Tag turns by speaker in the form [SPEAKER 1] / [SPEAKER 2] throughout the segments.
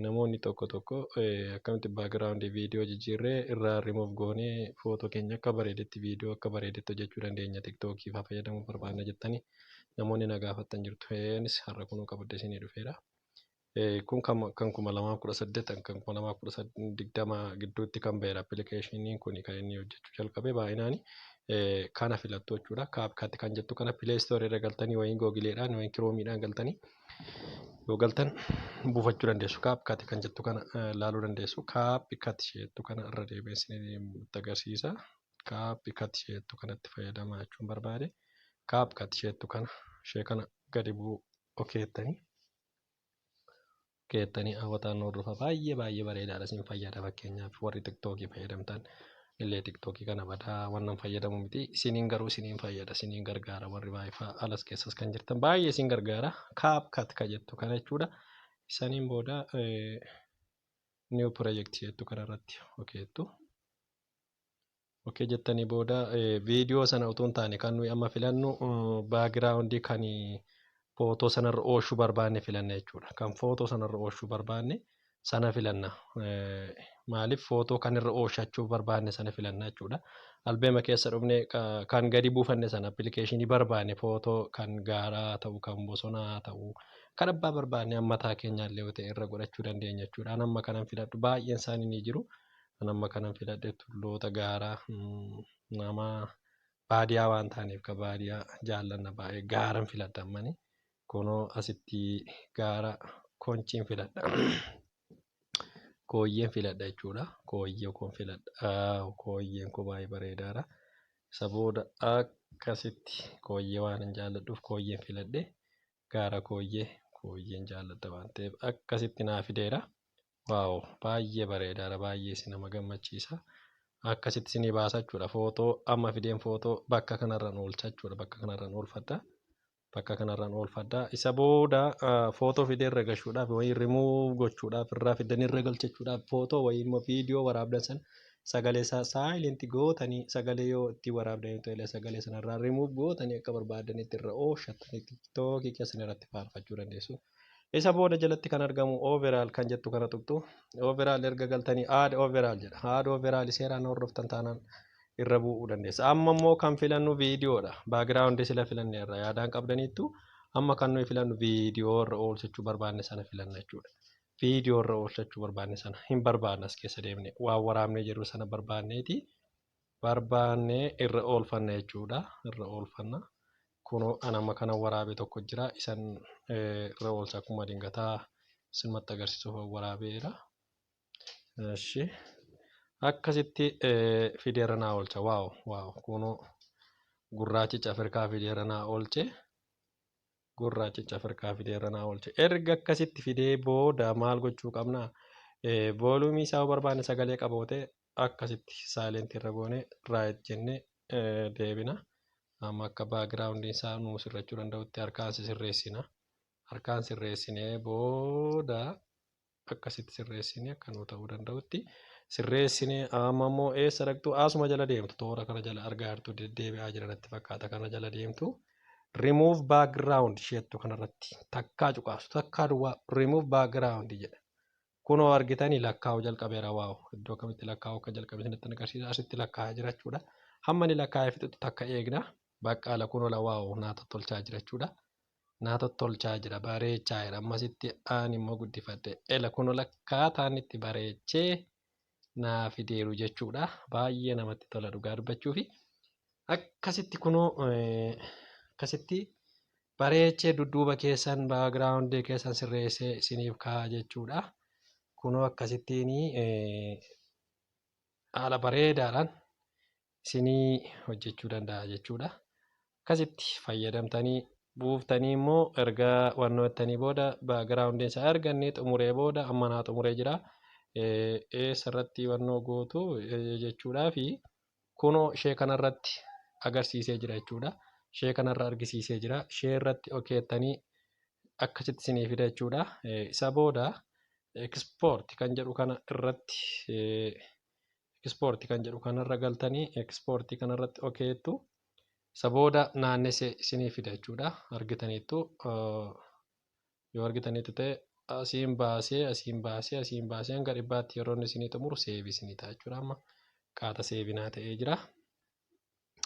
[SPEAKER 1] namoonni tokko tokko akkamitti background viidiyoo jijjiirree irraa remove goonee footoo keenya akka bareedetti viidiyoo akka bareedetti hojjechuu dandeenya tiktookii fa'aa fayyadamuu barbaadna jettanii namoonni na gaafattan jirtu. Innis har'a kunuu qabadde isinii dhufeera. Kun kan 2018 kan 2020 gidduutti kan ba'edha. Appilikeeshiniin kun kan inni hojjechuu jalqabe baay'inaan kana filattu jechuudha. CapCut kan jettu kana Play Store irra galtanii wayiin Googleedhaan wayiin Chroomeedhaan galtanii yoo galtan buufachuu dandeessu. CapCut kan jettu kana ilaaluu dandeessu. CapCut jettu kana irra deebi'ee nutti agarsiisa. CapCut jettu kanatti fayyadamaa jechuun barbaade. CapCut jettu kana ishee kana gadi bu'uu keettanii hawwataan hordofa baay'ee bareedaadha. Isin fayyada fakkeenyaaf warri tiktookii fayyadamtan illee tiktookii kana badaa wannan fayyadamu miti. Isiniin garuu isiniin fayyada, isiniin gargaara. Warri baay'ee alas keessas kan jirtan baay'ee isin gargaara. CapCut kan jettu kana jechuudha. Isaniin booda new project jettu kanarratti okay jettanii booda viidiyoo sana utuu hin taane kan nuyi amma filannu background kan footoo sanarra oolchuu barbaanne filanna jechuudha. Kan footoo sanarra oolchuu barbaanne sana filanna. Maaliif footoo kan irra oolchachuu barbaanne sana filanna jechuudha. Albeema keessa dhufne kan gadi buufanne sana appilikeeshinii barbaanne footoo kan gaaraa ta'u kan bosonaa ta'u kan abbaa barbaanne ammataa keenyaallee yoo ta'e irra godhachuu dandeenya jechuudha. An amma kanan filadhu baay'een isaanii ni jiru. An amma kanan filadhe tulloota gaaraa nama baadiyaa waan taaneef ka baadiyaa jaallanna baay'ee gaaran filadha ammani. Kunoo asitti gaara konchiin filadha. Kooyyeen filadha jechuudha. Kooyyee kun filadha. Kooyyeen kun baay'ee bareedaadha. Isa booda akkasitti kooyyee waan hin jaalladhuuf kooyyeen filadhe. Gaara kooyyeen jaalladha waan ta'eef akkasitti naa fideera. Waaw baay'ee bareedaadha. Baay'ee si nama gammachiisa. Akkasitti isinii baasa jechuudha. Footoo amma fideen footoo bakka kanarraan oolcha jechuudha. Bakka kanarraan oolfadha. Bakka kanarraan oolfadha. Isa booda footoo fidee irra galchuudhaaf wayii remove gochuudhaaf irraa fidanii irra galchachuudhaaf footoo wayii immoo viidiyoo waraabdan sana sagalee isaa silent gootanii sagalee yoo itti waraabdan ta'e sagalee sanarraa remove gootanii akka barbaadanitti irra oolchatanii tiktookii keessan irratti faarfachuu dandeessu. Isa booda jalatti kan argamu overall kan jettu kana tuqxu. Overall erga galtanii add overall jedha. Add overall seeraan hordoftan taanaan irra bu'uu dandeessa. Amma immoo kan filannu viidiyoodha. Background sila filanne irra yaadaan qabdaniittu amma kan nuyi filannu viidiyoo irra oolchachuu barbaanne sana filanna jechuudha. Viidiyoo irra oolchachuu barbaanne sana hin barbaanne as keessa deemne waan waraabnee jiru sana barbaanneeti barbaannee irra oolfanna jechuudha. Irra oolfanna. Kunoo an amma kana waraabe tokko jira. Isan irra oolcha akkuma dingataa isinumatti agarsiisuuf waraabeera. Eshi. Akkasitti fideera naa oolcha. Waaw kunoo gurraachicha Afrikaa fideera naa oolche. Gurraachicha Afrikaa fideera naa oolche. Erga akkasitti fidee booda maal gochuu qabna? Voolumii isaa barbaanne sagalee qaboote akkasitti silent irra goone right jennee deebina. Amma akka background isaa nuu sirrachuu danda'utti harkaan sirreessina. Harkaan sirreessinee booda akkasitti sirreessinee akka nuu ta'uu danda'utti sirreessinee amma immoo eessa dhaqxu asuma jala deemtu toora kana jala argaa jirtu deddeebi'aa jiranatti fakkaata kana jala deemtu remove background isheettu kanarratti takkaa cuqaasu takkaa duwwaa remove background jedha. Kunoo argitanii lakkaa'uu jalqabeera. Waaw iddoo kamitti lakkaa'uu akka jalqabe isinitti agarsiisa. Asitti lakkaa'aa jira jechuudha. Hamma inni lakkaa'ee fixutti takka eegna. Baqqaala kunoo waaw naa tottolchaa jira jechuudha. Naa tottolchaa jira bareechaa jira. Ammasitti aan immoo guddifadhe. Ela kunoo lakkaataan itti bareechee naa fideeru jechuudha. Baay'ee namatti tola dhugaa dubbachuu fi akkasitti kunoo akkasitti bareechee dudduuba keessan background keessan sirreessee isiniif kaa'aa jechuudha. Kunoo akkasittiin haala bareedaadhaan isinii hojjechuu danda'a jechuudha. Akkasitti fayyadamtanii buuftanii immoo erga wannootanii booda background isaa argannee xumuree booda amma naa xumuree jira. Eessarratti wannoo gootu jechuudhaa fi kunoo ishee kanarratti agarsiisee jira jechuudha. Ishee kanarra argisiisee jira. Ishee irratti okeettanii akkasitti isinii fida jechuudha. Isa booda export kan jedhu kana irratti export kan jedhu kanarra galtanii export kanarratti okeettu. Isa booda naannessee isinii fida jechuudha. Argitaniittu yoo argitaniitu ta'e asiin baasee hanga dhibbaatti yeroo inni isinii xumuru seebii isinii ta'a jechuudha. Amma kaata seevinaa ta'ee jira.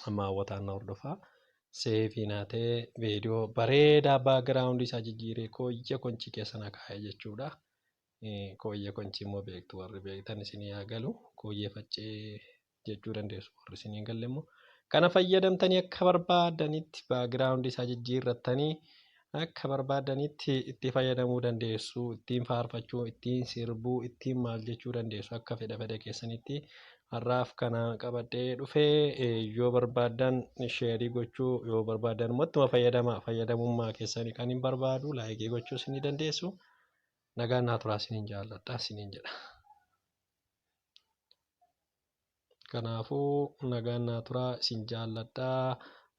[SPEAKER 1] Amma hawwataan na hordofaa. Seevinaa ta'ee viidiyoo bareedaa baagiraawundi isaa jijjiiree kooyyee konchii keessa na kaa'e jechuudha. Kooyyee konchii immoo beektu warri beektan isinii haa galu. Kooyyee faccee jechuu dandeessu warri isinii hin galle immoo. Kana fayyadamtanii akka barbaadanitti baagiraawundi isaa jijjiirrattanii akka barbaadanitti itti fayyadamuu dandeessu. Ittiin faarfachuu, ittiin sirbuu, ittiin maal jechuu dandeessu akka fedha keessanitti. Har'aaf kana qabadhee dhufee yoo barbaadan sheerii gochuu yoo barbaadan ittuma fayyadamummaa keessanii kan hin barbaadu laayikii gochuus ni dandeessu. Nagaan naa turaa isiniin jaalladha isiniin jedha. Kanaafuu nagaan naa turaa isin jaalladha.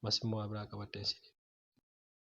[SPEAKER 1] Mas immoo biraa qabadhee isin